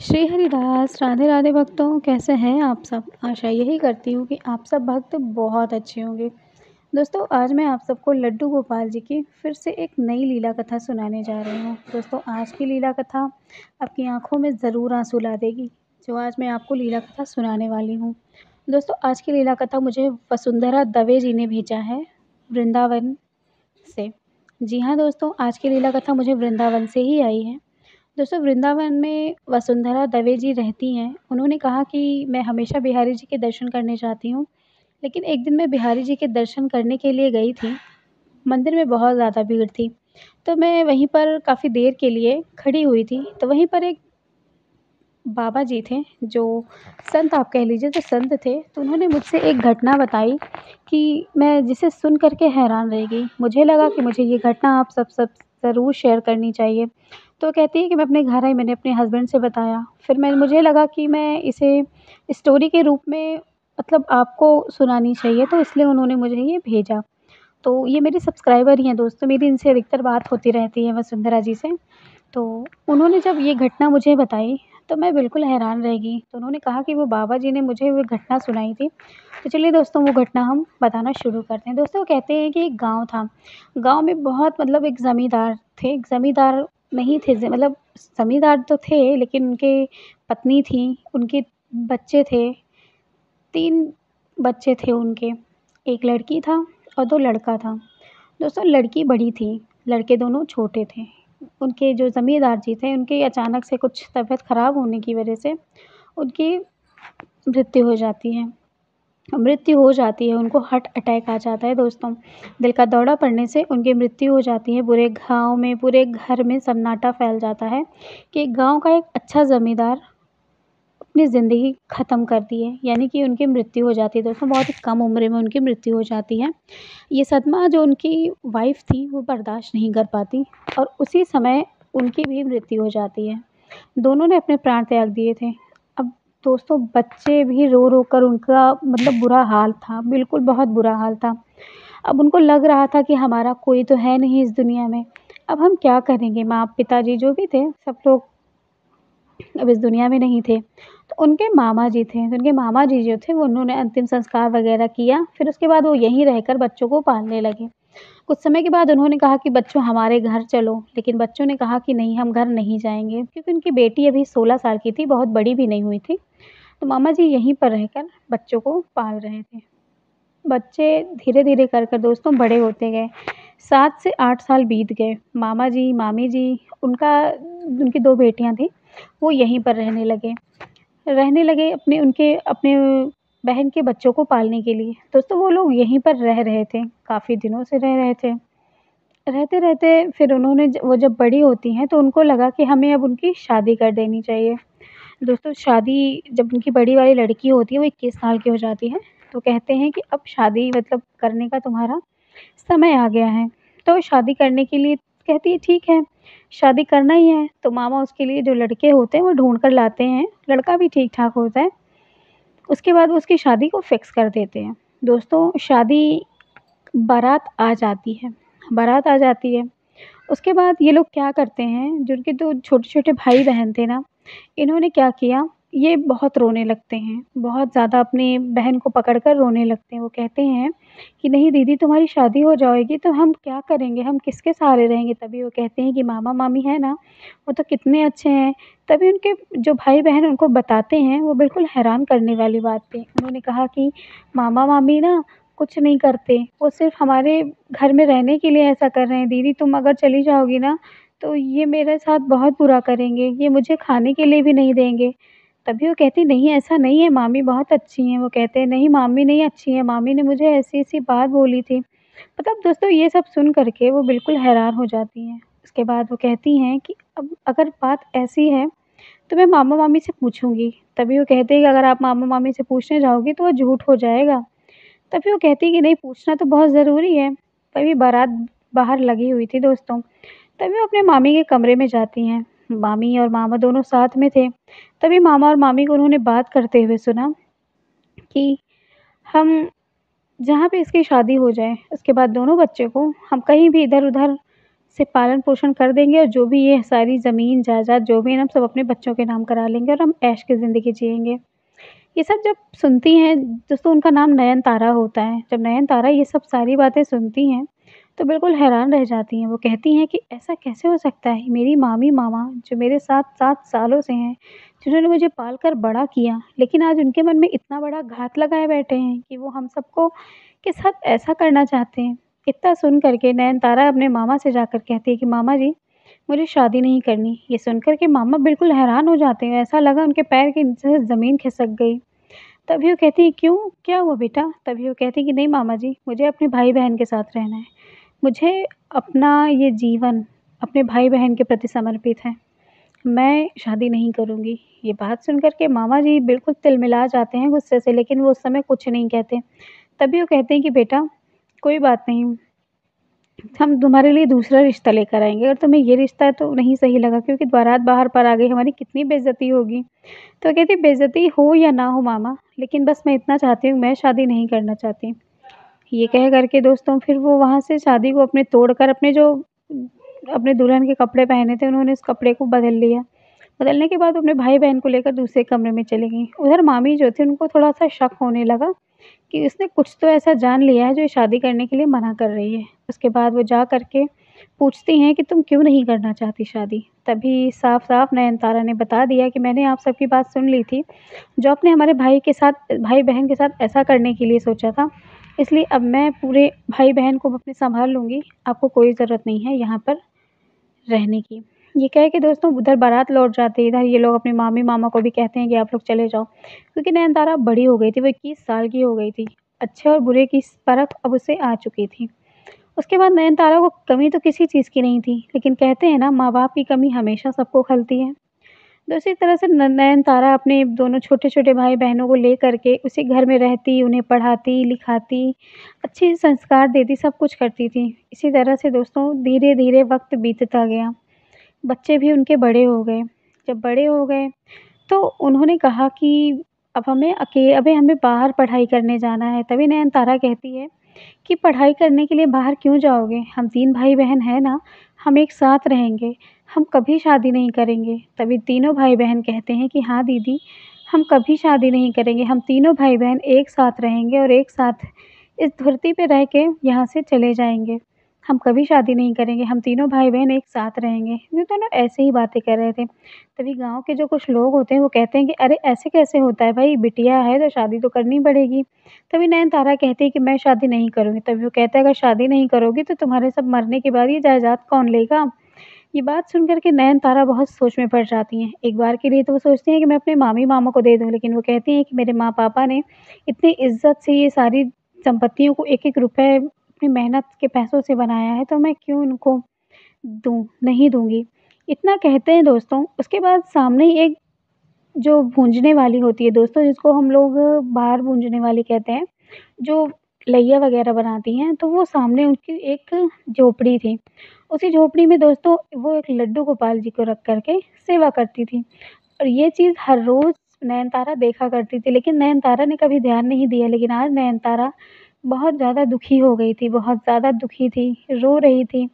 श्री हरिदास, राधे राधे भक्तों, कैसे हैं आप सब? आशा यही करती हूँ कि आप सब भक्त बहुत अच्छे होंगे। दोस्तों, आज मैं आप सबको लड्डू गोपाल जी की फिर से एक नई लीला कथा सुनाने जा रही हूँ। दोस्तों, आज की लीला कथा आपकी आँखों में ज़रूर आँसू ला देगी, जो आज मैं आपको लीला कथा सुनाने वाली हूँ। दोस्तों, आज की लीला कथा मुझे वसुंधरा दवे जी ने भेजा है, वृंदावन से। जी हाँ दोस्तों, आज की लीला कथा मुझे वृंदावन से ही आई है। दोस्तों, वृंदावन में वसुंधरा दवे जी रहती हैं। उन्होंने कहा कि मैं हमेशा बिहारी जी के दर्शन करने जाती हूँ, लेकिन एक दिन मैं बिहारी जी के दर्शन करने के लिए गई थी। मंदिर में बहुत ज़्यादा भीड़ थी, तो मैं वहीं पर काफ़ी देर के लिए खड़ी हुई थी। तो वहीं पर एक बाबा जी थे, जो संत आप कह लीजिए, तो संत थे। तो उन्होंने मुझसे एक घटना बताई कि मैं जिसे सुन कर के हैरान रह गई। मुझे लगा कि मुझे ये घटना आप सब ज़रूर शेयर करनी चाहिए। तो कहती है कि मैं अपने घर आई, मैंने अपने हस्बैंड से बताया। फिर मुझे लगा कि मैं इसे स्टोरी के रूप में मतलब आपको सुनानी चाहिए, तो इसलिए उन्होंने मुझे ये भेजा। तो ये मेरी सब्सक्राइबर ही हैं दोस्तों, मेरी इनसे अधिकतर बात होती रहती है वसुंधरा जी से। तो उन्होंने जब ये घटना मुझे बताई, तो मैं बिल्कुल हैरान रह गई। तो उन्होंने कहा कि वो बाबा जी ने मुझे वो घटना सुनाई थी। तो चलिए दोस्तों, वो घटना हम बताना शुरू करते हैं। दोस्तों, कहते हैं कि एक गाँव था। गाँव में बहुत मतलब एक ज़मींदार थे। एक ज़मींदार नहीं थे, मतलब ज़मींदार तो थे, लेकिन उनके पत्नी थी, उनके बच्चे थे। 3 बच्चे थे उनके। 1 लड़की था और 2 लड़का था। दोस्तों, लड़की बड़ी थी, लड़के दोनों छोटे थे। उनके जो ज़मींदार जी थे, उनकी अचानक से कुछ तबीयत ख़राब होने की वजह से उनकी मृत्यु हो जाती है। मृत्यु हो जाती है, उनको हार्ट अटैक आ जाता है दोस्तों। दिल का दौरा पड़ने से उनकी मृत्यु हो जाती है। पूरे गाँव में, पूरे घर में सन्नाटा फैल जाता है कि गाँव का एक अच्छा ज़मींदार अपनी ज़िंदगी ख़त्म कर दी है, यानी कि उनकी मृत्यु हो जाती है दोस्तों। बहुत ही कम उम्र में उनकी मृत्यु हो जाती है। ये सदमा जो उनकी वाइफ़ थी, वो बर्दाश्त नहीं कर पाती और उसी समय उनकी भी मृत्यु हो जाती है। दोनों ने अपने प्राण त्याग दिए थे। अब दोस्तों, बच्चे भी रो-रो कर उनका मतलब बुरा हाल था, बिल्कुल बहुत बुरा हाल था। अब उनको लग रहा था कि हमारा कोई तो है नहीं इस दुनिया में, अब हम क्या करेंगे? माँ, पिताजी जो भी थे, सब लोग अब इस दुनिया में नहीं थे। तो उनके मामा जी थे, तो उनके मामा जी जो थे, वो उन्होंने अंतिम संस्कार वग़ैरह किया। फिर उसके बाद वो यहीं रहकर बच्चों को पालने लगे। कुछ समय के बाद उन्होंने कहा कि बच्चों, हमारे घर चलो, लेकिन बच्चों ने कहा कि नहीं, हम घर नहीं जाएँगे, क्योंकि उनकी बेटी अभी 16 साल की थी, बहुत बड़ी भी नहीं हुई थी। तो मामा जी यहीं पर रहकर बच्चों को पाल रहे थे। बच्चे धीरे-धीरे कर दोस्तों बड़े होते गए। 7 से 8 साल बीत गए। मामा जी, मामी जी, उनकी 2 बेटियाँ थीं, वो यहीं पर रहने लगे अपने बहन के बच्चों को पालने के लिए। दोस्तों, वो लोग यहीं पर रह रहे थे, काफ़ी दिनों से रह रहे थे। रहते-रहते फिर उन्होंने वो जब बड़ी होती हैं, तो उनको लगा कि हमें अब उनकी शादी कर देनी चाहिए। दोस्तों, शादी जब उनकी बड़ी वाली लड़की होती है, वो 21 साल की हो जाती है, तो कहते हैं कि अब शादी मतलब करने का तुम्हारा समय आ गया है। तो शादी करने के लिए कहती है ठीक है, शादी करना ही है। तो मामा उसके लिए जो लड़के होते हैं वो ढूँढ कर लाते हैं, लड़का भी ठीक-ठाक होता है। उसके बाद वो उसकी शादी को फ़िक्स कर देते हैं। दोस्तों, बारात आ जाती है, बारात आ जाती है। उसके बाद ये लोग क्या करते हैं, जो उनके 2 छोटे-छोटे भाई-बहन थे ना, इन्होंने क्या किया, ये बहुत रोने लगते हैं, बहुत ज़्यादा अपनी बहन को पकड़ कर रोने लगते हैं। वो कहते हैं कि नहीं दीदी, तुम्हारी शादी हो जाएगी तो हम क्या करेंगे, हम किसके सहारे रहेंगे? तभी वो कहते हैं कि मामा-मामी है ना, वो तो कितने अच्छे हैं। तभी उनके जो भाई-बहन उनको बताते हैं, वो बिल्कुल हैरान करने वाली बात थी। उन्होंने कहा कि मामा-मामी ना कुछ नहीं करते, वो सिर्फ़ हमारे घर में रहने के लिए ऐसा कर रहे हैं। दीदी, तुम अगर चली जाओगी ना, तो ये मेरे साथ बहुत बुरा करेंगे, ये मुझे खाने के लिए भी नहीं देंगे। तभी वो कहती नहीं, ऐसा नहीं है, मामी बहुत अच्छी हैं। वो कहते हैं नहीं, मामी नहीं अच्छी हैं, मामी ने मुझे ऐसी-ऐसी बात बोली थी। मतलब दोस्तों, ये सब सुन कर के वो बिल्कुल हैरान हो जाती हैं। उसके बाद वो कहती हैं कि अब अगर बात ऐसी है, तो मैं मामा-मामी से पूछूँगी। तभी वो कहते हैं कि अगर आप मामा-मामी से पूछने जाओगी तो वो झूठ हो जाएगा। तभी वो कहती है कि नहीं, पूछना तो बहुत ज़रूरी है। तभी बारात बाहर लगी हुई थी दोस्तों। तभी वो अपने मामी के कमरे में जाती हैं। मामी और मामा दोनों साथ में थे। तभी मामा और मामी को उन्होंने बात करते हुए सुना कि हम जहाँ पे इसकी शादी हो जाए, उसके बाद दोनों बच्चों को हम कहीं भी इधर-उधर से पालन-पोषण कर देंगे और जो भी ये सारी ज़मीन जायदाद जो भी है ना, हम सब अपने बच्चों के नाम करा लेंगे और हम ऐश की ज़िंदगी जिएँगे। ये सब जब सुनती हैं दोस्तों, उनका नाम नयनतारा होता है। जब नयनतारा ये सब सारी बातें सुनती हैं, तो बिल्कुल हैरान रह जाती हैं। वो कहती हैं कि ऐसा कैसे हो सकता है? मेरी मामी-मामा जो मेरे साथ 7 सालों से हैं, जिन्होंने मुझे पाल-कर बड़ा किया, लेकिन आज उनके मन में इतना बड़ा घात लगाए बैठे हैं कि वो हम सबको के साथ ऐसा करना चाहते हैं। इतना सुन कर के नयनतारा अपने मामा से जाकर कहती है कि मामा जी, मुझे शादी नहीं करनी। ये सुनकर के मामा बिल्कुल हैरान हो जाते हैं, ऐसा लगा उनके पैर के नीचे से ज़मीन खिसक गई। तभी वो कहती है, "क्यों? क्या हुआ बेटा?" तभी वो कहती है कि नहीं मामा जी, मुझे अपने भाई-बहन के साथ रहना है। मुझे अपना ये जीवन अपने भाई-बहन के प्रति समर्पित है। मैं शादी नहीं करूँगी। ये बात सुनकर के मामा जी बिल्कुल तिलमिला जाते हैं गुस्से से, लेकिन वो उस समय कुछ नहीं कहते। तभी वो कहते हैं कि बेटा, कोई बात नहीं, हम तुम्हारे लिए दूसरा रिश्ता लेकर आएँगे। अगर तुम्हें ये रिश्ता तो नहीं सही लगा, क्योंकि बारात बाहर पर आ गई, हमारी कितनी बेइज़्ज़ती होगी। तो कहती बेइज़्ज़ती हो या ना हो मामा, लेकिन बस मैं इतना चाहती हूँ, मैं शादी नहीं करना चाहती। ये कह कर के दोस्तों फिर वो वहाँ से शादी को अपने तोड़कर अपने दुल्हन के कपड़े पहने थे, उन्होंने उस कपड़े को बदल लिया। बदलने के बाद वो अपने भाई-बहन को लेकर दूसरे कमरे में चली गईं। उधर मामी जो थी, उनको थोड़ा-सा शक होने लगा कि इसने कुछ तो ऐसा जान लिया है जो ये शादी करने के लिए मना कर रही है। उसके बाद वो जा कर के पूछती हैं कि तुम क्यों नहीं करना चाहती शादी? तभी साफ-साफ नयनतारा ने बता दिया कि मैंने आप सबकी बात सुन ली थी। जो आपने हमारे भाई-बहन के साथ ऐसा करने के लिए सोचा था, इसलिए अब मैं पूरे भाई-बहन को अपने सँभाल लूँगी। आपको कोई ज़रूरत नहीं है यहाँ पर रहने की। ये कह के दोस्तों उधर बारात लौट जाती है, इधर ये लोग अपने मामी-मामा को भी कहते हैं कि आप लोग चले जाओ। क्योंकि नयनतारा बड़ी हो गई थी, वो 21 साल की हो गई थी। अच्छे और बुरे की परख अब उसे आ चुकी थी। उसके बाद नयनतारा को कमी तो किसी चीज़ की नहीं थी, लेकिन कहते हैं ना, माँ-बाप की कमी हमेशा सबको खलती है। दूसरी तरह से न नयनतारा अपने दोनों छोटे-छोटे भाई-बहनों को लेकर के उसी घर में रहती, उन्हें पढ़ाती, लिखाती, अच्छे संस्कार देती, सब कुछ करती थी। इसी तरह से दोस्तों धीरे-धीरे वक़्त बीतता गया। बच्चे भी उनके बड़े हो गए। जब बड़े हो गए, तो उन्होंने कहा कि अभी हमें बाहर पढ़ाई करने जाना है। तभी नयनतारा कहती है कि पढ़ाई करने के लिए बाहर क्यों जाओगे? हम 3 भाई-बहन हैं ना, हम एक साथ रहेंगे, हम कभी शादी नहीं करेंगे। तभी तीनों भाई-बहन कहते हैं कि हाँ दीदी, हम कभी शादी नहीं करेंगे, हम तीनों भाई-बहन एक साथ रहेंगे और एक साथ इस धरती पे रह के यहाँ से चले जाएँगे। हम कभी शादी नहीं करेंगे, हम तीनों भाई-बहन एक साथ रहेंगे। ये दोनों ऐसे ही बातें कर रहे थे। तभी गाँव के जो कुछ लोग होते हैं, वो कहते हैं कि अरे ऐसे कैसे होता है भाई, बिटिया है तो शादी तो करनी पड़ेगी। तभी नयनतारा कहती है कि मैं शादी नहीं करूँगी। तभी वो कहता है, अगर शादी नहीं करोगी तो तुम्हारे सब मरने के बाद ये जायदाद कौन लेगा? ये बात सुन कर के नयनतारा बहुत सोच में पड़ जाती हैं। एक बार के लिए तो वो सोचती हैं कि मैं अपने मामी-मामा को दे दूँ, लेकिन वो कहती हैं कि मेरे माँ-पापा ने इतनी इज़्ज़त से ये सारी संपत्तियों को एक-एक रुपए अपनी मेहनत के पैसों से बनाया है, तो मैं क्यों उनको दूँ? नहीं दूँगी। इतना कहते हैं दोस्तों, उसके बाद सामने ही एक जो भूंजने वाली होती है दोस्तों, जिसको हम लोग बाहर भूंजने वाली कहते हैं, जो लैया वग़ैरह बनाती हैं, तो वो सामने उनकी एक झोपड़ी थी। उसी झोपड़ी में दोस्तों वो एक लड्डू गोपाल जी को रख कर के सेवा करती थी और ये चीज़ हर रोज़ नयनतारा देखा करती थी, लेकिन नयनतारा ने कभी ध्यान नहीं दिया। लेकिन आज नयनतारा बहुत ज़्यादा दुखी हो गई थी, बहुत ज़्यादा दुखी थी, रो रही थी।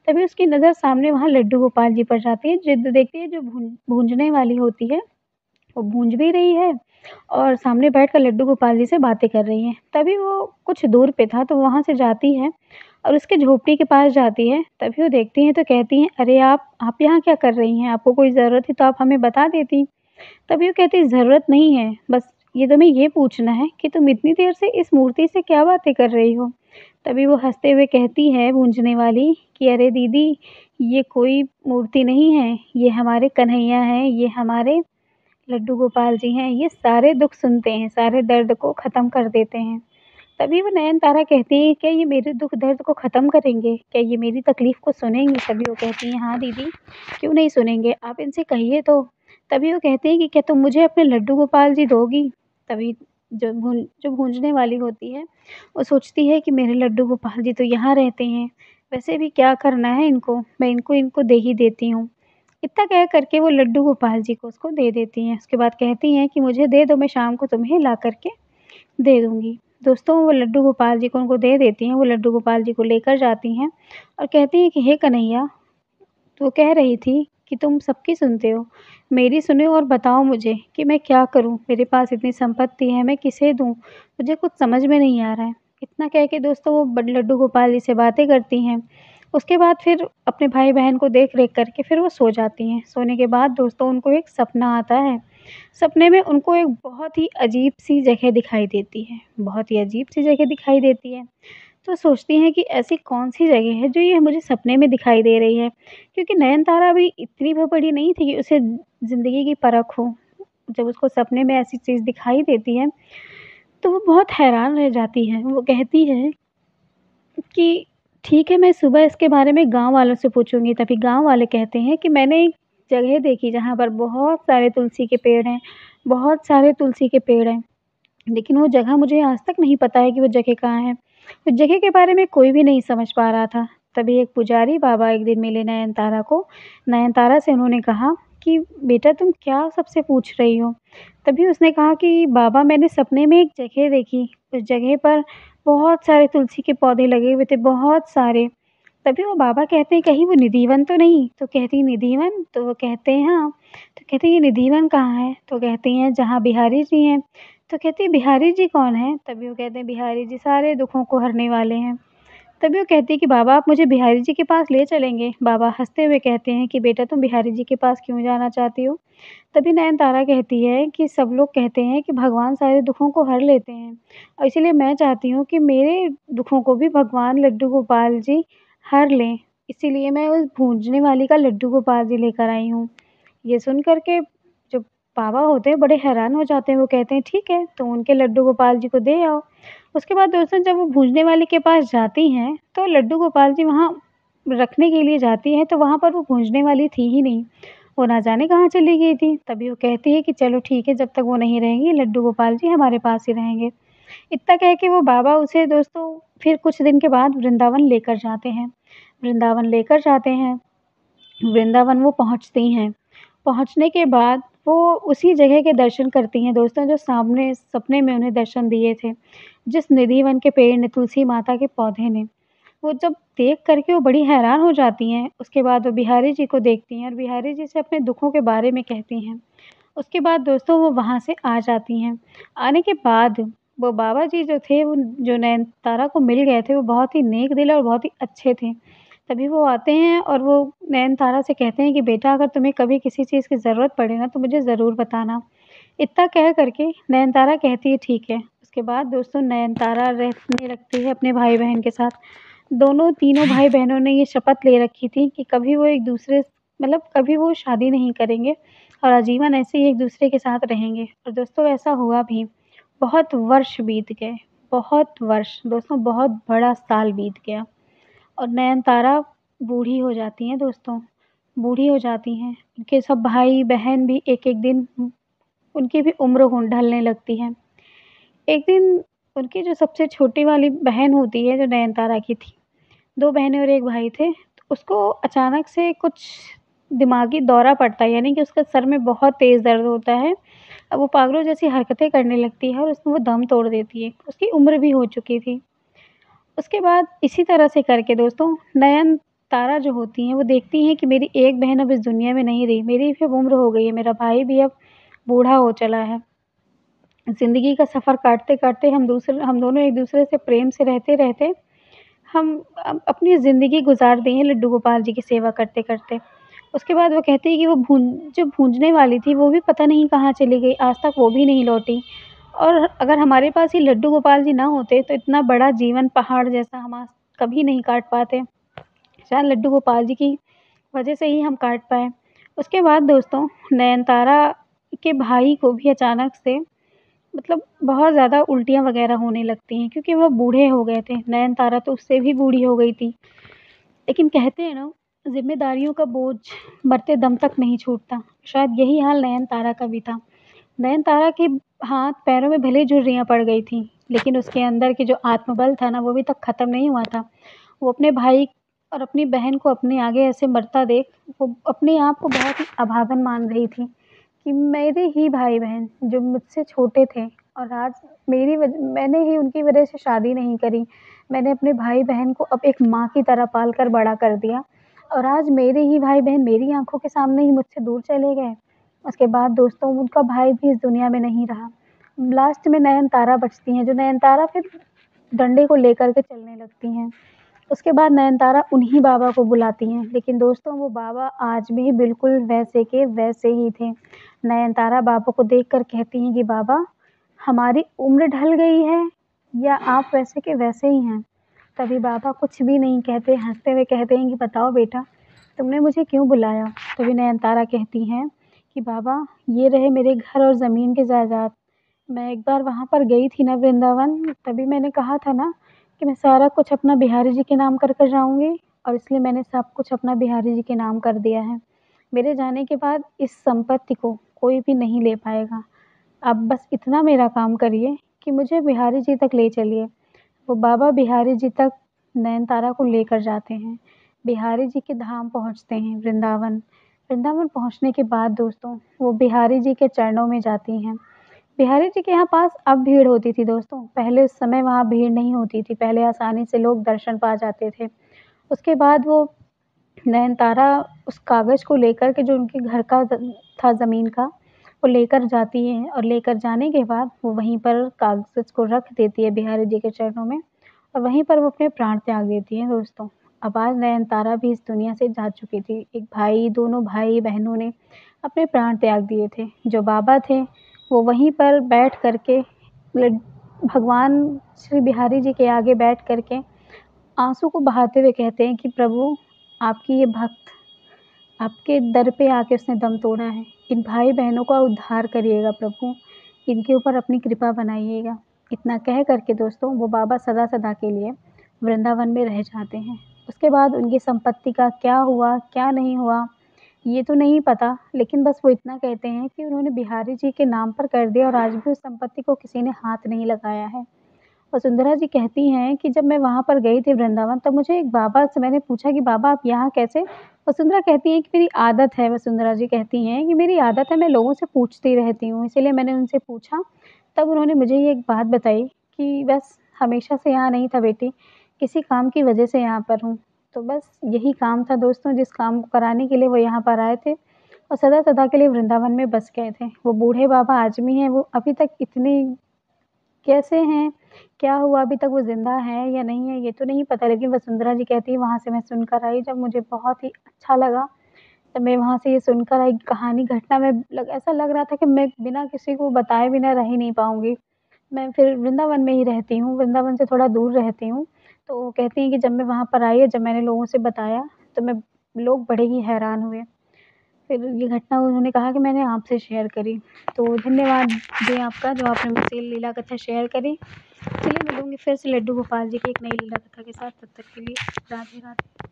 तभी उसकी नज़र सामने वहाँ लड्डू गोपाल जी पर जाती है, जिद देखती है जो भूंजने वाली होती है, वो भूंज भी रही है और सामने बैठकर लड्डू गोपाल जी से बातें कर रही हैं। तभी वो कुछ दूर पे था, तो वहाँ से जाती है और उसके झोपड़ी के पास जाती है। तभी वो देखती हैं तो कहती हैं, "अरे आप यहाँ क्या कर रही हैं? आपको कोई ज़रूरत थी तो आप हमें बता देती।" तभी वो कहती है, "ज़रूरत नहीं है, बस ये तुम्हें ये पूछना है कि तुम इतनी देर से इस मूर्ति से क्या बातें कर रही हो?" तभी वो हँसते हुए कहती है भूंजने वाली कि, "अरे दीदी, ये कोई मूर्ति नहीं है, ये हमारे कन्हैया हैं, ये हमारे लड्डू गोपाल जी हैं, ये सारे दुःख सुनते हैं, सारे दर्द को ख़त्म कर देते हैं।" तभी वो नयनतारा कहती है, "क्या ये मेरे दुःख दर्द को ख़त्म करेंगे? क्या ये मेरी तकलीफ़ को सुनेंगे?" तभी वो कहती हैं, "हाँ दीदी, क्यों नहीं सुनेंगे? आप इनसे कहिए तो।" तभी वो कहते हैं कि, "क्या तुम मुझे अपने लड्डू गोपाल जी दोगी?" तभी जो भूंजने वाली होती है, वो सोचती है कि मेरे लड्डू गोपाल जी तो यहाँ रहते हैं, वैसे भी क्या करना है इनको, मैं इनको इनको दे ही देती हूँ। इतना कह कर के वो लड्डू गोपाल जी को उसको दे देती हैं। उसके बाद कहती हैं कि मुझे दे दो, मैं शाम को तुम्हें ला कर के दे दूँगी। दोस्तों वो लड्डू गोपाल जी को उनको दे देती हैं, वो लड्डू गोपाल जी को लेकर जाती हैं और कहती हैं कि हे कन्हैया, तो वो कह रही थी कि तुम सबकी सुनते हो, मेरी सुनो और बताओ मुझे कि मैं क्या करूँ? मेरे पास इतनी संपत्ति है, मैं किसे दूँ? मुझे कुछ समझ में नहीं आ रहा है। इतना कह के दोस्तों वो बड लड्डू गोपाल जी से बातें करती हैं। उसके बाद फिर अपने भाई-बहन को देख-रेख करके फिर वो सो जाती हैं। सोने के बाद दोस्तों उनको एक सपना आता है। सपने में उनको एक बहुत ही अजीब-सी जगह दिखाई देती है। बहुत ही अजीब-सी जगह दिखाई देती है। तो सोचती हैं कि ऐसी कौन-सी जगह है जो ये मुझे सपने में दिखाई दे रही है। क्योंकि नयनतारा अभी इतनी भी बड़ी नहीं थी कि उसे ज़िंदगी की परख हो। जब उसको सपने में ऐसी चीज़ दिखाई देती है, तो वो बहुत हैरान रह जाती है। वो कहती है कि ठीक है, मैं सुबह इसके बारे में गाँव वालों से पूछूँगी। तभी गाँव वाले कहते हैं कि मैंने एक जगह देखी जहाँ पर बहुत सारे तुलसी के पेड़ हैं, बहुत सारे तुलसी के पेड़ हैं। लेकिन वो जगह मुझे आज तक नहीं पता है कि वो जगह कहाँ है। उस जगह के बारे में कोई भी नहीं समझ पा रहा था। तभी एक पुजारी बाबा एक दिन मिले नयनतारा को। नयनतारा से उन्होंने कहा कि बेटा तुम क्या सबसे पूछ रही हो? तभी उसने कहा कि बाबा मैंने सपने में एक जगह देखी। उस जगह पर बहुत सारे तुलसी के पौधे लगे हुए थे, बहुत सारे। तभी वो बाबा कहते हैं कहीं वो निधिवन तो नहीं? तो कहती है निधिवन? तो वो कहते हैं हाँ। तो कहती है ये निधिवन कहाँ है? तो कहती हैं जहाँ बिहारी जी हैं। तो कहती है बिहारी जी कौन हैं? तभी वो कहते हैं बिहारी जी सारे दुखों को हरने वाले हैं। तभी वो कहती है कि बाबा आप मुझे बिहारी जी के पास ले चलेंगे? बाबा हँसते हुए कहते हैं कि बेटा तुम बिहारी जी के पास क्यों जाना चाहती हो? तभी नयनतारा कहती है कि सब लोग कहते हैं कि भगवान सारे दुखों को हर लेते हैं और इसीलिए मैं चाहती हूँ कि मेरे दुखों को भी भगवान लड्डू गोपाल जी हर लें। इसीलिए मैं उस भूंजने वाली का लड्डू गोपाल जी लेकर आई हूँ। ये सुन कर के जो बाबा होते हैं बड़े हैरान हो जाते हैं। वो कहते हैं ठीक है, तुम उनके लड्डू गोपाल जी को दे आओ। उसके बाद दोस्तों जब वो भूंजने वाले के पास जाती हैं, तो लड्डू गोपाल जी वहाँ रखने के लिए जाती हैं, तो वहाँ पर वो भूंजने वाली थी ही नहीं। वो ना जाने कहाँ चली गई थी। तभी वो कहती है कि चलो ठीक है, जब तक वो नहीं रहेंगी, लड्डू गोपाल जी हमारे पास ही रहेंगे। इतना कह के वो बाबा उसे दोस्तों फिर कुछ दिन के बाद वृंदावन लेकर जाते हैं। वृंदावन लेकर जाते हैं, वृंदावन वो पहुँचती हैं। पहुँचने के बाद वो उसी जगह के दर्शन करती हैं दोस्तों जो सामने सपने में उन्हें दर्शन दिए थे। जिस निधिवन के पेड़ ने, तुलसी माता के पौधे ने। वो जब देख कर के वो बड़ी हैरान हो जाती हैं। उसके बाद वो बिहारी जी को देखती हैं और बिहारी जी से अपने दुखों के बारे में कहती हैं। उसके बाद दोस्तों वो वहाँ से आ जाती हैं। आने के बाद वो बाबा जी जो थे वो जो नयनतारा को मिल गए थे वो बहुत ही नेक दिल और बहुत ही अच्छे थे। तभी वो आते हैं और वो नयनतारा से कहते हैं कि बेटा अगर तुम्हें कभी किसी चीज़ की ज़रूरत पड़े ना तो मुझे ज़रूर बताना। इतना कह कर के नयनतारा कहती है ठीक है। उसके बाद दोस्तों नयनतारा रहने लगती है अपने भाई-बहन के साथ। दोनों तीनों भाई-बहनों ने ये शपथ ले रखी थी कि कभी वो एक-दूसरे मतलब कभी वो शादी नहीं करेंगे और आजीवन ऐसे ही एक-दूसरे के साथ रहेंगे। और दोस्तों ऐसा हुआ भी। बहुत वर्ष बीत गए, बहुत वर्ष दोस्तों बहुत बड़ा साल बीत गया और नयनतारा बूढ़ी हो जाती हैं दोस्तों, बूढ़ी हो जाती हैं। उनके सब भाई-बहन भी एक-एक दिन उनकी भी उम्र हो ढलने लगती है। एक दिन उनकी जो सबसे छोटी वाली बहन होती है जो नयनतारा की थी, 2 बहनें और 1 भाई थे। तो उसको अचानक से कुछ दिमागी दौरा पड़ता है, यानी कि उसके सर में बहुत तेज़ दर्द होता है। अब वो पागलों जैसी हरकतें करने लगती है और उसमें वो दम तोड़ देती है। उसकी उम्र भी हो चुकी थी। उसके बाद इसी तरह से करके दोस्तों नयनतारा जो होती हैं वो देखती हैं कि मेरी एक बहन अब इस दुनिया में नहीं रही, मेरी भी अब उम्र हो गई है, मेरा भाई भी अब बूढ़ा हो चला है। ज़िंदगी का सफ़र काटते-काटते हम दोनों एक-दूसरे से प्रेम से रहते-रहते हम अपनी ज़िंदगी गुज़ार दी है लड्डू गोपाल जी की सेवा करते-करते। उसके बाद वो कहती है कि वो जो भूंजने वाली थी वो भी पता नहीं कहाँ चली गई, आज तक वो भी नहीं लौटी। और अगर हमारे पास ये लड्डू गोपाल जी ना होते तो इतना बड़ा जीवन पहाड़ जैसा हम आज कभी नहीं काट पाते। शायद लड्डू गोपाल जी की वजह से ही हम काट पाए। उसके बाद दोस्तों नयनतारा के भाई को भी अचानक से मतलब बहुत ज़्यादा उल्टियाँ वग़ैरह होने लगती हैं क्योंकि वो बूढ़े हो गए थे। नयनतारा तो उससे भी बूढ़ी हो गई थी। लेकिन कहते हैं ना, ज़िम्मेदारियों का बोझ मरते दम तक नहीं छूटता। शायद यही हाल नयनतारा का भी था। नयनतारा के हाथ-पैरों में भले झुर्रियाँ पड़ गई थीं, लेकिन उसके अंदर के जो आत्मबल था ना, वो अभी तक ख़त्म नहीं हुआ था। वो अपने भाई और अपनी बहन को अपने आगे ऐसे मरता देख, वो अपने आप को बहुत ही अभागन मान रही थी। कि मेरे ही भाई-बहन जो मुझसे छोटे थे और आज मैंने ही उनकी वजह से शादी नहीं करी। मैंने अपने भाई-बहन को अब एक माँ की तरह पाल कर बड़ा कर दिया। और आज मेरे ही भाई-बहन मेरी आँखों के सामने ही मुझसे दूर चले गए। उसके बाद दोस्तों उनका भाई भी इस दुनिया में नहीं रहा। लास्ट में नयनतारा बचती हैं, जो नयनतारा फिर डंडे को लेकर के चलने लगती हैं। उसके बाद नयनतारा उन्हीं बाबा को बुलाती हैं, लेकिन दोस्तों वो बाबा आज भी बिल्कुल वैसे के वैसे ही थे। नयनतारा बाबा को देखकर कहती हैं कि बाबा, हमारी उम्र ढल गई है या आप वैसे के वैसे ही हैं? तभी बाबा कुछ भी नहीं कहते, हँसते हुए कहते हैं कि बताओ बेटा, तुमने मुझे क्यों बुलाया? तभी नयनतारा कहती हैं कि बाबा, ये रहे मेरे घर और ज़मीन के जायदाद। मैं एक बार वहाँ पर गई थी ना वृंदावन, तभी मैंने कहा था ना कि मैं सारा कुछ अपना बिहारी जी के नाम कर कर जाऊँगी, और इसलिए मैंने सब कुछ अपना बिहारी जी के नाम कर दिया है। मेरे जाने के बाद इस संपत्ति को कोई भी नहीं ले पाएगा। आप बस इतना मेरा काम करिए कि मुझे बिहारी जी तक ले चलिए। वो बाबा बिहारी जी तक नयनतारा को लेकर जाते हैं। बिहारी जी के धाम पहुँचते हैं वृंदावन। वृंदावन पहुँचने के बाद दोस्तों वो बिहारी जी के चरणों में जाती हैं। बिहारी जी के यहाँ पास अब भीड़ होती थी दोस्तों, पहले उस समय वहाँ भीड़ नहीं होती थी, पहले आसानी से लोग दर्शन पा जाते थे। उसके बाद वो नयनतारा उस कागज़ को लेकर के, जो उनके घर का था ज़मीन का, वो लेकर जाती हैं, और लेकर जाने के बाद वो वहीं पर कागज़ को रख देती है बिहारी जी के चरणों में, और वहीं पर वो अपने प्राण त्याग देती हैं दोस्तों। अब आज नयनतारा भी इस दुनिया से जा चुकी थी। एक भाई, दोनों भाई-बहनों ने अपने प्राण त्याग दिए थे। जो बाबा थे वो वहीं पर बैठ कर के लड भगवान श्री बिहारी जी के आगे बैठ कर के आँसू को बहाते हुए कहते हैं कि प्रभु, आपकी ये भक्त आपके दर पे आके उसने दम तोड़ा है। इन भाई-बहनों का उद्धार करिएगा प्रभु, इनके ऊपर अपनी कृपा बनाइएगा। इतना कह कर के दोस्तों वो बाबा सदा-सदा के लिए वृंदावन में रह जाते हैं। उसके बाद उनकी संपत्ति का क्या हुआ, क्या नहीं हुआ, ये तो नहीं पता, लेकिन बस वो इतना कहते हैं कि उन्होंने बिहारी जी के नाम पर कर दिया, और आज भी उस संपत्ति को किसी ने हाथ नहीं लगाया है। वसुंधरा जी कहती हैं कि जब मैं वहाँ पर गई थी वृंदावन, तब मुझे एक बाबा से मैंने पूछा कि बाबा आप यहाँ कैसे? वसुंधरा कहती हैं कि मेरी आदत है, वसुंधरा जी कहती हैं कि मेरी आदत है, मैं लोगों से पूछती रहती हूँ, इसीलिए मैंने उनसे पूछा। तब उन्होंने मुझे ये एक बात बताई कि बस हमेशा से यहाँ नहीं था बेटी, किसी काम की वजह से यहाँ पर हूँ। तो बस यही काम था दोस्तों, जिस काम को कराने के लिए वो यहाँ पर आए थे, और सदा-सदा के लिए वृंदावन में बस गए थे। वो बूढ़े बाबा आज भी हैं, वो अभी तक इतने कैसे हैं, क्या हुआ, अभी तक वो ज़िंदा हैं या नहीं है, ये तो नहीं पता, लेकिन वसुंधरा जी कहती हैं वहाँ से मैं सुनकर आई, जब मुझे बहुत ही अच्छा लगा। जब मैं वहाँ से ये सुनकर आई कहानी, घटना में ऐसा लग रहा था कि मैं बिना किसी को बताए बिना रह ही नहीं पाऊँगी। मैं फिर वृंदावन में ही रहती हूँ, वृंदावन से थोड़ा दूर रहती हूँ। तो वो कहती हैं कि जब मैं वहाँ पर आई और जब मैंने लोगों से बताया, तो लोग बड़े ही हैरान हुए। फिर ये घटना उन्होंने कहा कि मैंने आपसे शेयर करी। तो धन्यवाद जी आपका, जो आपने मुझसे लीला कथा शेयर करी। चलिए मिलूँगी फिर से लड्डू गोपाल जी की एक नई लीला कथा के साथ, तब तक के लिए राधे राधे।